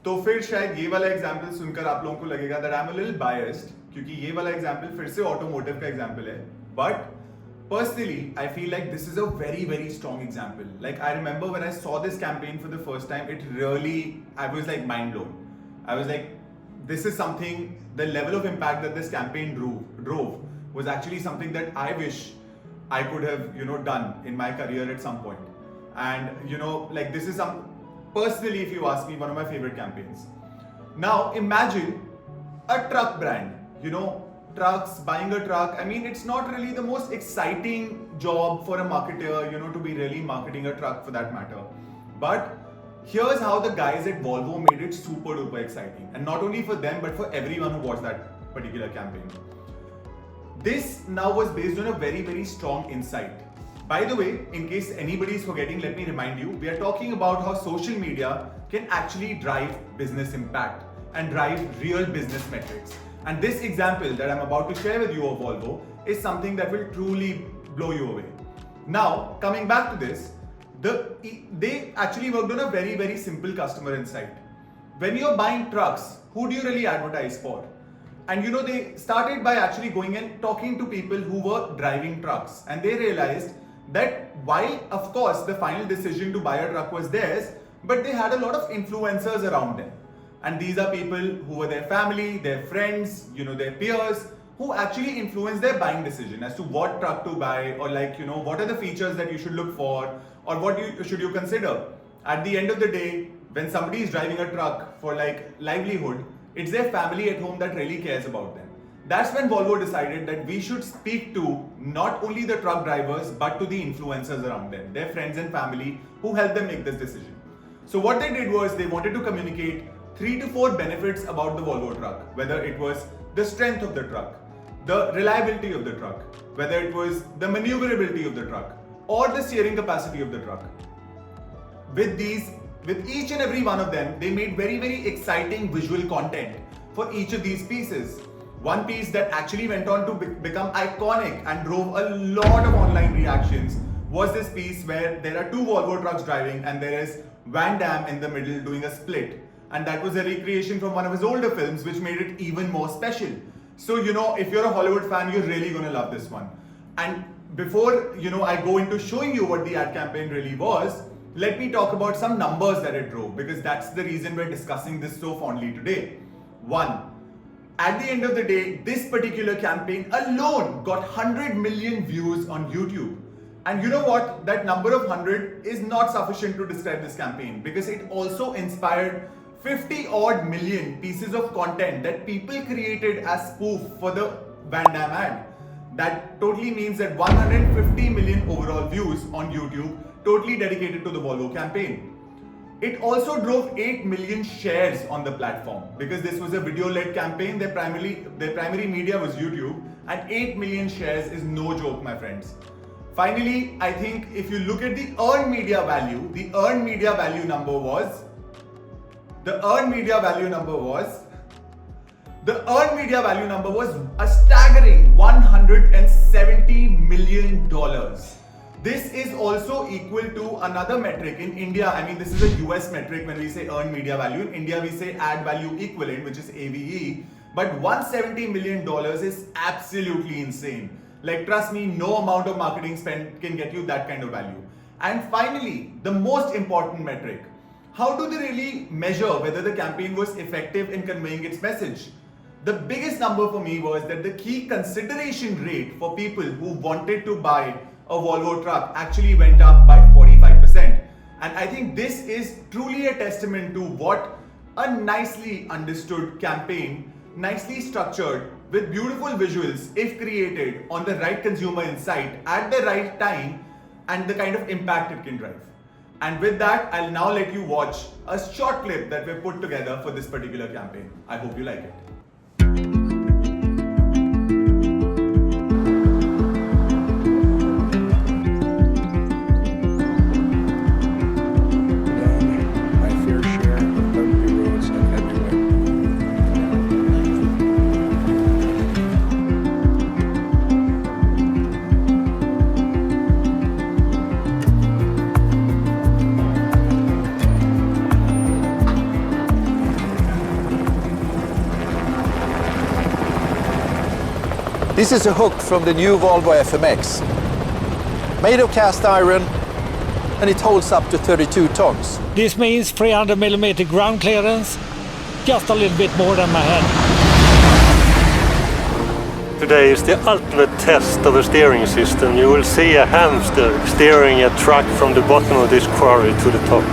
तो फिर शायद ये वाला एग्जाम्पल सुनकर आप लोगों को लगेगा that I'm a little biased, क्योंकि ये वाला एग्जाम्पल फिर से ऑटोमोटिव का एग्जाम्पल है. But personally, I feel like this is a very, very strong example. Like I remember when I saw this campaign for the first time, I was like mind blown. I was like, this is something, the level of impact that this campaign drove was actually something that I wish I could have, done in my career at some point. And, like this is personally, if you ask me, one of my favorite campaigns. Now, imagine a truck brand, trucks, buying a truck. I mean, it's not really the most exciting job for a marketer, to be really marketing a truck for that matter. But here's how the guys at Volvo made it super duper exciting. And not only for them, but for everyone who watched that particular campaign. This now was based on a very, very strong insight. By the way, in case anybody is forgetting, let me remind you, we are talking about how social media can actually drive business impact and drive real business metrics. And this example that I'm about to share with you of Volvo is something that will truly blow you away. Now, coming back to this, they actually worked on a very, very simple customer insight. When you're buying trucks, who do you really advertise for? And they started by actually going and talking to people who were driving trucks. And they realized that while, of course, the final decision to buy a truck was theirs, but they had a lot of influencers around them. And these are people who were their family, their friends, their peers, who actually influenced their buying decision as to what truck to buy, or what are the features that you should look for, or what should you consider. At the end of the day, when somebody is driving a truck for livelihood, it's their family at home that really cares about them. That's when Volvo decided that we should speak to not only the truck drivers, but to the influencers around them, their friends and family who helped them make this decision. So what they did was they wanted to communicate 3 to 4 benefits about the Volvo truck, whether it was the strength of the truck, the reliability of the truck, whether it was the maneuverability of the truck, or the steering capacity of the truck. With each and every one of them, they made very, very exciting visual content for each of these pieces. One piece that actually went on to become iconic and drove a lot of online reactions was this piece where there are 2 Volvo trucks driving and there is Van Damme in the middle doing a split. And that was a recreation from one of his older films, which made it even more special. So, if you're a Hollywood fan, you're really going to love this one. And before, I go into showing you what the ad campaign really was, let me talk about some numbers that it drove, because that's the reason we're discussing this so fondly today. 1. At the end of the day, this particular campaign alone got 100 million views on YouTube. And you know what? That number of 100 is not sufficient to describe this campaign, because it also inspired 50 odd million pieces of content that people created as spoof for the Van Damme ad. That totally means that 150 million overall views on YouTube, totally dedicated to the Volvo campaign. It also drove 8 million shares on the platform, because this was a video-led campaign. Their primary media was YouTube, and 8 million shares is no joke, my friends. Finally, I think if you look at the earned media value, the earned media value number was a staggering $170 million. This is also equal to another metric in India. I mean, this is a US metric when we say earned media value. In India, we say ad value equivalent, which is AVE. But $170 million is absolutely insane. Like, trust me, no amount of marketing spend can get you that kind of value. And finally, the most important metric. How do they really measure whether the campaign was effective in conveying its message? The biggest number for me was that the key consideration rate for people who wanted to buy a Volvo truck actually went up by 45%. And I think this is truly a testament to what a nicely understood campaign, nicely structured, with beautiful visuals, if created on the right consumer insight at the right time, and the kind of impact it can drive. And with that, I'll now let you watch a short clip that we put together for this particular campaign. I hope you like it. This is a hook from the new Volvo FMX. Made of cast iron, and it holds up to 32 tons. This means 300mm ground clearance, just a little bit more than my head. Today is the ultimate test of a steering system. You will see a hamster steering a truck from the bottom of this quarry to the top.